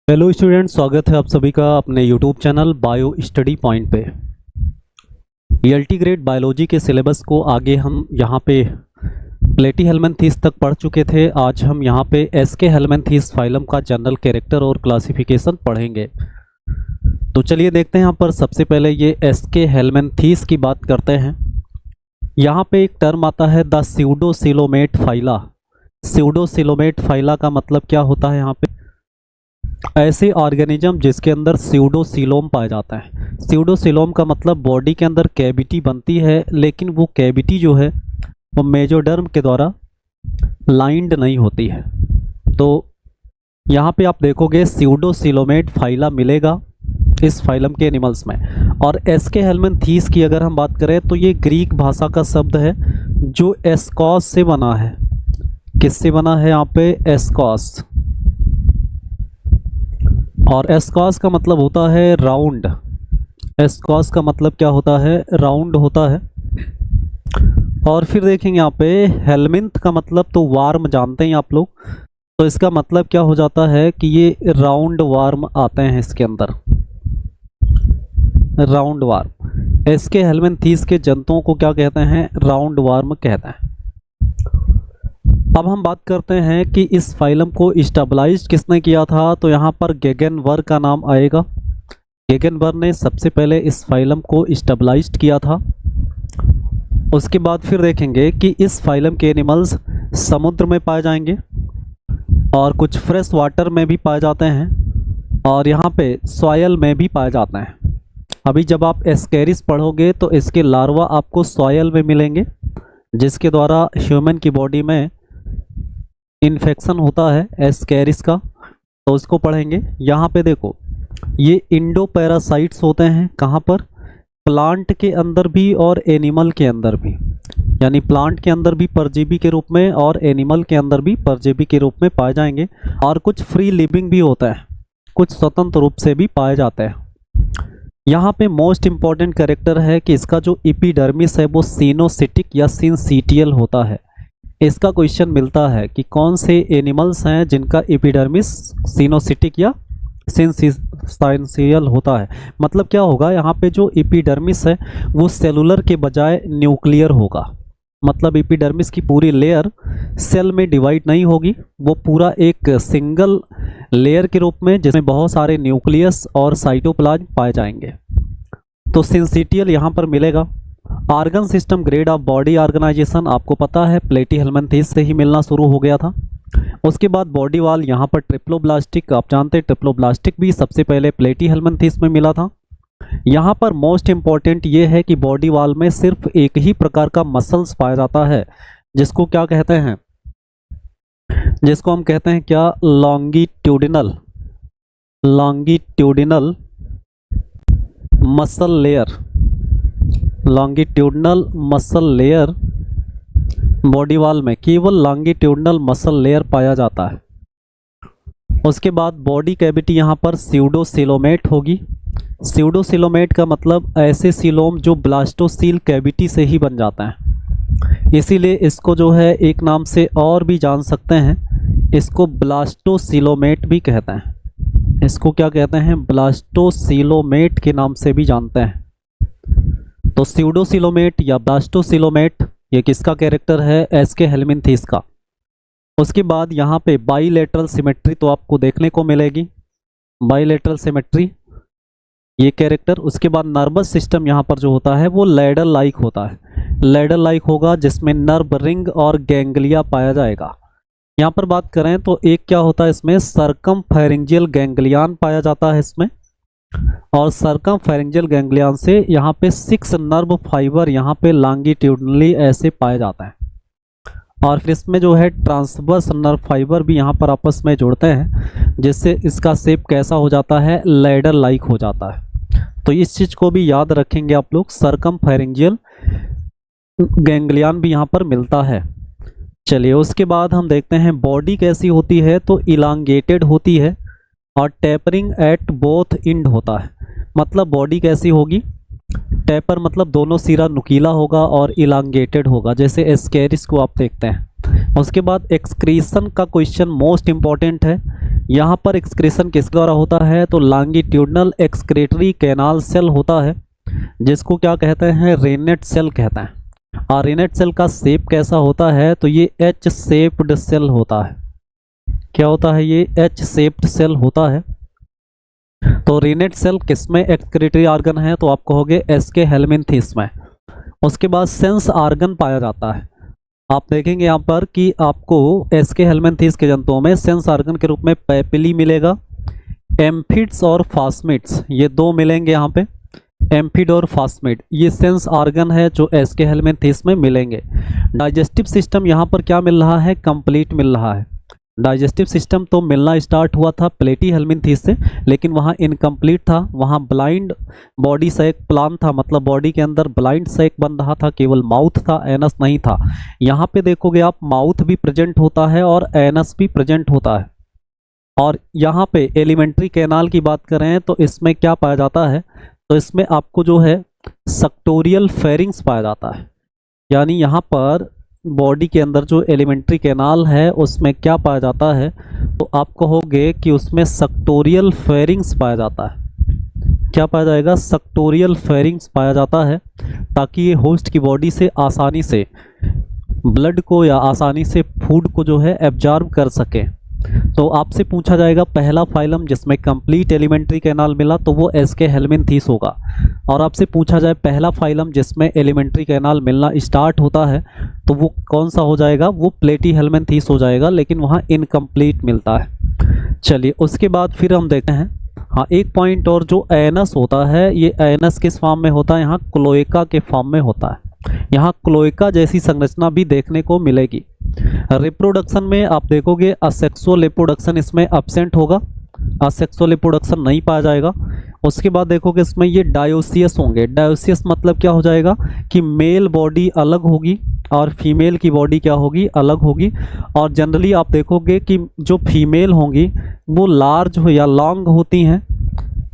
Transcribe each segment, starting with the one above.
Hello student, स्वागत है आप सभी का अपने YouTube channel bio study point पे। ELT ग्रेड बायोलॉजी के सिलेबस को आगे हम यहाँ पे प्लेटीहेल्मिन्थेस तक पढ़ चुके थे। आज हम यहाँ पे एसके हेल्मिन्थेस फाइलम का जनरल कैरेक्टर और क्लासिफिकेशन पढ़ेंगे। तो चलिए देखते हैं। यहाँ पर सबसे पहले ये एसके हेल्मिन्थेस की बात करते हैं। यहाँ पे एक टर्म आता है the pseudocoelomate phyla. Pseudocoelomate phyla का मतलब क्या होता है? यहाँ पे ऐसे ऑर्गेनिज्म जिसके अंदर स्यूडोसिलोम पाया जाता है। स्यूडोसिलोम का मतलब बॉडी के अंदर कैविटी बनती है, लेकिन वो कैविटी जो है वो मेजोडर्म के द्वारा लाइंड नहीं होती है। तो यहाँ पे आप देखोगे स्यूडोसिलोमेट फाइला मिलेगा इस फाइलम के एनिमल्स में। और एसके हेल्मिन्थेस की अगर हम बात करें तो ये ग्रीक भाषा का शब्द है जो एस्कॉस से बना है। किससे बना है? यहाँ पे एस्कॉस। और एस्कॉस का मतलब होता है राउंड। एस्कॉस का मतलब क्या होता है? राउंड होता है। और फिर देखेंगे यहाँ पे हेल्मिन्थ का मतलब तो वार्म जानते हैं आप लोग। तो इसका मतलब क्या हो जाता है कि ये राउंड वार्म आते हैं इसके अंदर, राउंड वार्म। इसके हेल्मिन्थेस के जंतुओं को क्या कहते हैं? राउंड वार्म कहते हैं। अब हम बात करते हैं कि इस फाइलम को स्टेबलाइज्ड किसने किया था। तो यहाँ पर गेगेनबर का नाम आएगा। गेगेनबर ने सबसे पहले इस फाइलम को स्टेबलाइज्ड किया था। उसके बाद फिर देखेंगे कि इस फाइलम के एनिमल्स समुद्र में पाए जाएंगे और कुछ फ्रेश वाटर में भी पाए जाते हैं और यहाँ पे सॉयल में भी पाए जाते हैं। अभी जब आप एस्केरिस पढ़ोगे तो इसके लार्वा आपको सॉयल में मिलेंगे, जिसके द्वारा ह्यूमन की बॉडी में इन्फेक्शन होता है एस्केरिस का, तो उसको पढ़ेंगे। यहाँ पे देखो ये इंडो पैरासाइट्स होते हैं। कहाँ पर? प्लांट के अंदर भी और एनिमल के अंदर भी। यानी प्लांट के अंदर भी परजीवी के रूप में और एनिमल के अंदर भी परजीवी के रूप में पाए जाएंगे। और कुछ फ्री लिविंग भी होता है, कुछ स्वतंत्र रूप से भी पाए जाते हैं। यहाँ पे मोस्ट इम्पॉर्टेंट कैरेक्टर है कि इसका जो एपिडर्मिस है वो सिनोसिटिक या सिंसीटियल होता है। इसका क्वेश्चन मिलता है कि कौन से एनिमल्स हैं जिनका एपिडर्मिस सिनोसिटिक या सिंसियल होता है। मतलब क्या होगा? यहाँ पे जो एपिडर्मिस है वो सेलुलर के बजाय न्यूक्लियर होगा। मतलब एपिडर्मिस की पूरी लेयर सेल में डिवाइड नहीं होगी, वो पूरा एक सिंगल लेयर के रूप में जिसमें बहुत सारे न्यूक्लियस और साइटोप्लाज्म पाए जाएंगे। तो सिंसिटियल यहाँ पर मिलेगा। Organ system grade of body organisation आपको पता है प्लेटीहेल्मिन्थेस से ही मिलना शुरू हो गया था। उसके बाद बॉडी वाल यहाँ पर ट्रिप्लोब्लास्टिक, आप जानते हैं ट्रिप्लोब्लास्टिक भी सबसे पहले प्लेटीहेल्मिन्थेस में मिला था। यहाँ पर मोस्ट इम्पॉर्टेंट ये है कि बॉडी वाल में सिर्फ एक ही प्रकार का मसल्स पाया जाता है, जिसको क्या कहते हैं? जिसको हम कहते हैं क्या? Longitudinal muscle layer. Longitudinal muscle layer body wall में केवल लॉन्गिट्यूडनल मसल लेयर पाया जाता है। उसके बाद बॉडी कैविटी यहाँ पर स्यूडोसिलोमेट होगी। स्यूडोसिलोमेट का मतलब ऐसे सिलोम जो ब्लास्टोसील कैविटी से ही बन जाता है, इसीलिए इसको जो है एक नाम से और भी जान सकते हैं, इसको ब्लास्टोसिलोमेट भी कहते हैं। इसको क्या कहते हैं? ब्लास्टोसिलोमेट के नाम से भी जानते हैं। तो स्यूडोसिलोमेट या ब्लास्टोसिलोमेट ये किसका कैरेक्टर है? एसके हेल्मिन्थेस का। उसके बाद यहाँ पे बाइलेटरल सिमेट्री तो आपको देखने को मिलेगी, बाइलेटरल सिमेट्री ये कैरेक्टर। उसके बाद नर्वस सिस्टम यहाँ पर जो होता है वो लैडर लाइक होता है। लैडर लाइक होगा जिसमें नर्व रिंग और गैंग्लिया पाया जाएगा। यहाँ पर बात करें तो एक क्या होता है इसमें? सर्कमफेरेंजियल गैंग्लियन पाया जाता है इसमें। और सर्कमफेरेंजियल गैंग्लियन से यहाँ पे 6 नर्व फाइबर यहाँ पे लॉन्गिट्यूडनली ऐसे पाए जाते हैं। और फिर इसमें जो है ट्रांसवर्स नर्व फाइबर भी यहाँ पर आपस में जुड़ते हैं, जिससे इसका शेप कैसा हो जाता है? लैडर लाइक हो जाता है। तो इस चीज़ को भी याद रखेंगे आप लोग। सर्कमफेरेंजियल गैंग्लियन भी यहाँ पर मिलता है। चलिए उसके बाद हम देखते हैं बॉडी कैसी होती है। तो इलांगेटेड होती है और टेपरिंग एट बोथ एंड होता है। मतलब बॉडी कैसी होगी? टेपर मतलब दोनों सिरा नुकीला होगा और इलांगेटेड होगा, जैसे एस्केरिस को आप देखते हैं। उसके बाद एक्सक्रीशन का क्वेश्चन मोस्ट इम्पॉर्टेंट है। यहाँ पर एक्सक्रीशन किस द्वारा होता है, तो लॉन्गिट्यूडनल एक्सक्रीटरी कैनाल सेल होता है, जिसको क्या कहते हैं, रेनेट सेल कहते हैं। और रेनेट सेल का शेप कैसा होता है, तो ये एच शेप्ड सेल होता है। क्या होता है, ये एच शेप्ड सेल होता है। तो रेनेट सेल किसमें एक्सक्रीटरी ऑर्गन है, तो आप कहोगे एसके हेल्मिन्थेस में। उसके बाद सेंस ऑर्गन पाया जाता है। आप देखेंगे यहाँ पर कि आपको एसके हेल्मिन्थेस के जंतुओं में सेंस ऑर्गन के रूप में पैपिली मिलेगा, एम्फिड्स और फास्मिड्स, ये दो मिलेंगे यहाँ पे। एम्फिड और फास्मिड ये सेंस ऑर्गन है जो एसके हेल्मिन्थेस में मिलेंगे। डाइजेस्टिव सिस्टम यहाँ पर क्या मिल रहा है, कंप्लीट मिल रहा है। डाइजेस्टिव सिस्टम तो मिलना स्टार्ट हुआ था प्लेटी हेल्मिन्थेस से, लेकिन वहाँ इनकम्प्लीट था, वहाँ ब्लाइंड बॉडी सैक प्लान था, मतलब बॉडी के अंदर ब्लाइंड सैक बन रहा था, केवल माउथ था, एनस नहीं था। यहाँ पे देखोगे आप माउथ भी प्रेजेंट होता है और एनस भी प्रेजेंट होता है। और यहाँ पे एलिमेंट्री कैनाल की बात करें तो इसमें क्या पाया जाता है, तो इसमें आपको जो है सक्टोरियल फेरिंग्स पाया जाता है। यानी यहाँ पर बॉडी के अंदर जो एलिमेंट्री कैनाल है उसमें क्या पाया जाता है, तो आप कहोगे कि उसमें सक्टोरियल फेरिंग्स पाया जाता है। क्या पाया जाएगा, सक्टोरियल फेरिंग्स पाया जाता है, ताकि ये होस्ट की बॉडी से आसानी से ब्लड को या आसानी से फूड को जो है एब्जॉर्ब कर सके। तो आपसे पूछा जाएगा पहला फाइलम जिसमें कंप्लीट एलिमेंट्री कैनाल मिला, तो वो एसके हेल्मिन्थेस होगा। और आपसे पूछा जाए पहला फाइलम जिसमें एलिमेंट्री कैनाल मिलना स्टार्ट होता है, तो वो कौन सा हो जाएगा, वो प्लेटी हेल्मिन्थेस हो जाएगा, लेकिन वहाँ इनकम्प्लीट मिलता है। चलिए उसके बाद फिर हम देखते हैं, हाँ एक पॉइंट और, जो एनस होता है, ये एनस किस फॉर्म में होता है, यहाँ क्लोएका के फॉर्म में होता है। यहाँ क्लोएका जैसी संरचना भी देखने को मिलेगी। रिप्रोडक्शन में आप देखोगे असेक्सुअल रिप्रोडक्शन इसमें एब्सेंट होगा, असेक्सुअल रिप्रोडक्शन नहीं पाया जाएगा। उसके बाद देखोगे इसमें ये डायोसियस होंगे। डायोसियस मतलब क्या हो जाएगा कि मेल बॉडी अलग होगी और फीमेल की बॉडी क्या होगी, अलग होगी। और जनरली आप देखोगे कि जो फीमेल होंगी वो लार्ज हो या लॉन्ग होती हैं।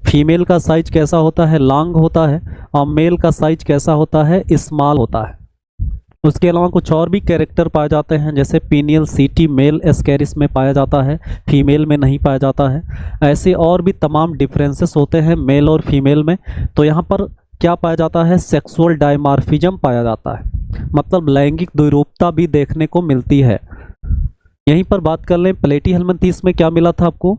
फीमेल का साइज कैसा होता है, लॉन्ग होता है, और मेल का साइज कैसा होता है, स्मॉल होता है। उसके अलावा कुछ और भी कैरेक्टर पाए जाते हैं, जैसे पीनियल सीटी मेल एस्केरिस में पाया जाता है, फीमेल में नहीं पाया जाता है। ऐसे और भी तमाम डिफरेंसेस होते हैं मेल और फीमेल में। तो यहाँ पर क्या पाया जाता है, सेक्सुअल डायमॉर्फिज्म पाया जाता है, मतलब लैंगिक द्विरूपता भी देखने को मिलती है। यहीं पर बात कर लें प्लेटी हेल्मिन्थेस में क्या मिला था आपको,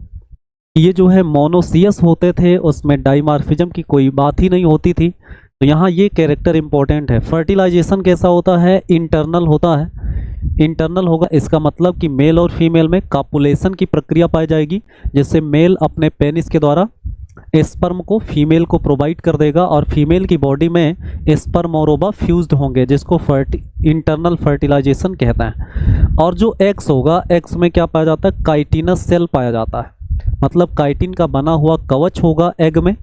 ये जो है मोनोसियस होते थे, उसमें डायमॉर्फिज्म की कोई बात ही नहीं होती थी। तो यहाँ ये कैरेक्टर इंपॉर्टेंट है। फर्टिलाइजेशन कैसा होता है, इंटरनल होता है। इंटरनल होगा इसका मतलब कि मेल और फीमेल में कॉपुलेशन की प्रक्रिया पाई जाएगी, जिससे मेल अपने पेनिस के द्वारा स्पर्म को फीमेल को प्रोवाइड कर देगा और फीमेल की बॉडी में स्पर्म और ओवा फ्यूज्ड होंगे, जिसको इंटरनल फर्टिलाइजेशन कहते हैं। और जो एग्स होगा, एग्स में क्या पाया जाता है, काइटिनस सेल पाया जाता है, मतलब काइटिन का बना हुआ कवच होगा एग में।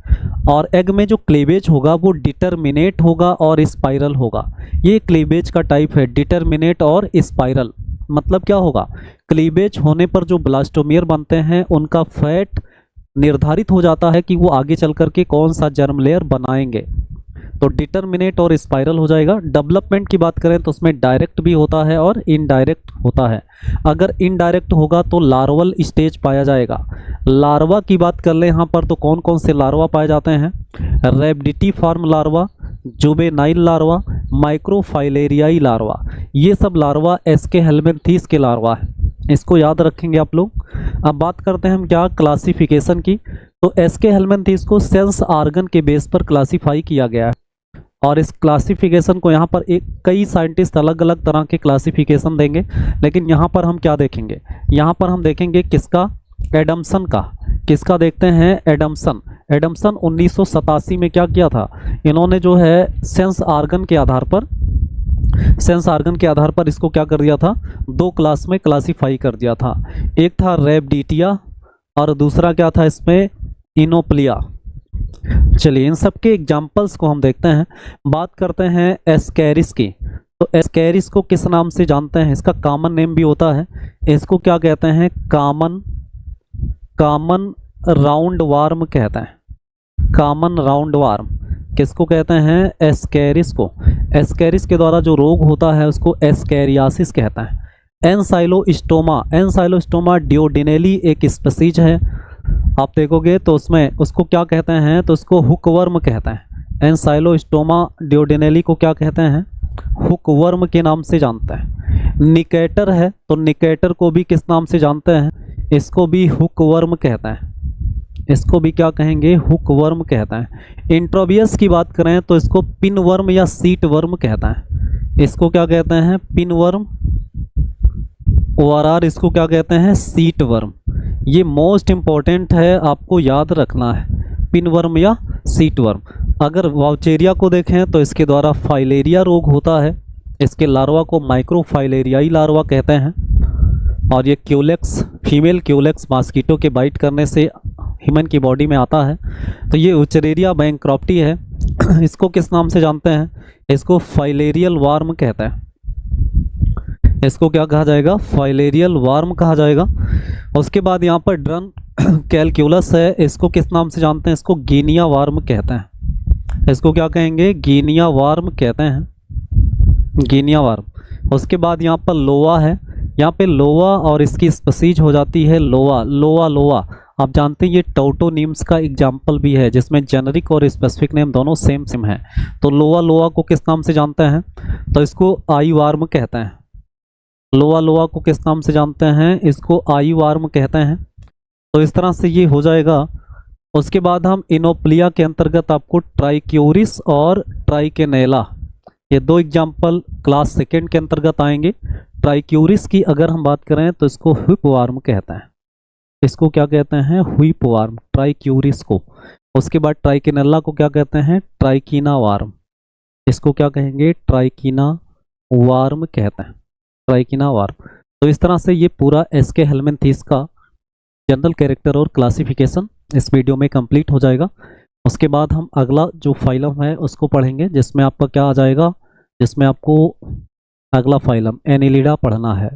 और एग में जो क्लीवेज होगा वो डिटरमिनेट होगा और स्पाइरल होगा। ये क्लीवेज का टाइप है, डिटरमिनेट और स्पाइरल। मतलब क्या होगा, क्लीवेज होने पर जो ब्लास्टोमियर बनते हैं उनका फैट निर्धारित हो जाता है कि वो आगे चल कर के कौन सा जर्म लेयर बनाएंगे। तो डिटरमिनेट और स्पाइरल हो जाएगा। डेवलपमेंट की बात करें तो उसमें डायरेक्ट भी होता है और इनडायरेक्ट होता है। अगर इनडायरेक्ट होगा तो लार्वल स्टेज पाया जाएगा। लार्वा की बात कर ले यहाँ पर, तो कौन कौन से लार्वा पाए जाते हैं, rhabditiform larva, juvenile larva, microfilariae larva, ये सब लार्वा एसके हेल्मिन्थेस के लार्वा है। इसको याद रखेंगे आप लोग। अब बात करते हैं हम क्या, क्लासिफिकेशन की। तो एसके हेल्मिन्थेस को सेंस ऑर्गन के बेस पर क्लासीफाई किया गया है, और इस क्लासिफिकेशन को यहाँ पर कई साइंटिस्ट अलग अलग तरह के क्लासिफिकेशन देंगे, लेकिन यहाँ पर हम क्या देखेंगे, यहाँ पर हम देखेंगे किसका, एडम्सन का। किसका देखते हैं, एडम्सन। एडम्सन 1987 में क्या किया था, इन्होंने जो है सेंस ऑर्गन के आधार पर इसको क्या कर दिया था, दो क्लास में क्लासीफाई कर दिया था। एक था रैबिडिटिया और दूसरा क्या था इसमें, इनोप्लिया। चलिए इन सब के एग्जाम्पल्स को हम देखते हैं। बात करते हैं एस्कैरिस की। तो एस्कैरिस को किस नाम से जानते हैं, इसका कॉमन नेम भी होता है, इसको क्या कहते हैं, कॉमन राउंड वार्म कहते हैं। कॉमन राउंड वार्म किसको कहते हैं, एस्कैरिस को। एस्कैरिस के द्वारा जो रोग होता है उसको एस्कैरियासिस कहते हैं। एनसाइलोस्टोमा डियोडेनेली एक स्पीसीज है। आप देखोगे तो उसमें उसको क्या कहते हैं, तो उसको हुकवर्म कहते हैं। एनसाइलोस्टोमा डियोडेनेली को क्या कहते हैं, हुकवर्म के नाम से जानते हैं। निकेटर है तो निकेटर को भी किस नाम से जानते हैं, इसको भी हुकवर्म कहते हैं। इसको भी क्या कहेंगे, हुकवर्म कहते हैं। इंट्रोबियस की बात करें तो इसको पिनवर्म या सीट वर्म कहते हैं। इसको क्या कहते हैं, पिनवर्म। ओआरआर इसको क्या कहते हैं, सीट वर्म। ये मोस्ट इम्पॉर्टेंट है, आपको याद रखना है, पिनवर्म या सीट वर्म। अगर वाउचेरिया को देखें तो इसके द्वारा फाइलेरिया रोग होता है। इसके लार्वा को माइक्रोफाइलेरियाई लार्वा कहते हैं। और ये क्यूलेक्स, फीमेल क्यूलेक्स मॉस्किटो के बाइट करने से ह्यूमन की बॉडी में आता है। तो ये उचरेरिया बैंक्रॉप्टी है। इसको किस नाम से जानते हैं, इसको फाइलेरियल वार्म कहते हैं। इसको क्या कहा जाएगा, फाइलेरियल वार्म कहा जाएगा। उसके बाद यहाँ पर ड्रन कैलक्यूलस है, इसको किस नाम से जानते हैं, इसको गिनिया वार्म कहते हैं। इसको क्या कहेंगे, गिनिया वार्म कहते हैं, गिनिया वार्म। उसके बाद यहाँ पर लोवा है, यहाँ पे लोवा और इसकी स्पीसीज हो जाती है लोवा। लोवा आप जानते हैं ये टोटोनिम्स का एग्जाम्पल भी है, जिसमें जेनरिक और स्पेसिफिक नेम दोनों सेम है। तो लोवा को किस नाम से जानते हैं, तो इसको आई वार्म कहते हैं। लोवा को किस नाम से जानते हैं, इसको आई वार्म कहते हैं। तो इस तरह से ये हो जाएगा। उसके बाद हम इनोप्लिया के अंतर्गत आपको ट्राइक्यूरिस और ट्राइकेनेला, ये दो एग्जाम्पल क्लास सेकेंड के अंतर्गत आएंगे। ट्राइक्यूरिस की अगर हम बात करें तो इसको व्हिप वार्म कहते हैं। इसको क्या कहते हैं, व्हिप वार्म, ट्राइक्यूरिस को। उसके बाद ट्राइकेनेला को क्या कहते हैं, ट्राइकीना वार्म। इसको क्या कहेंगे, ट्राइकीना वार्म कहते हैं, ट्राइकीना वार्म। तो इस तरह से ये पूरा एसके हेलमिंथीस का जनरल कैरेक्टर और क्लासिफिकेशन इस वीडियो में कंप्लीट हो जाएगा। उसके बाद हम अगला जो फाइलम है उसको पढ़ेंगे, जिसमें आपका क्या आ जाएगा, जिसमें आपको अगला फाइलम एनिलिडा पढ़ना है।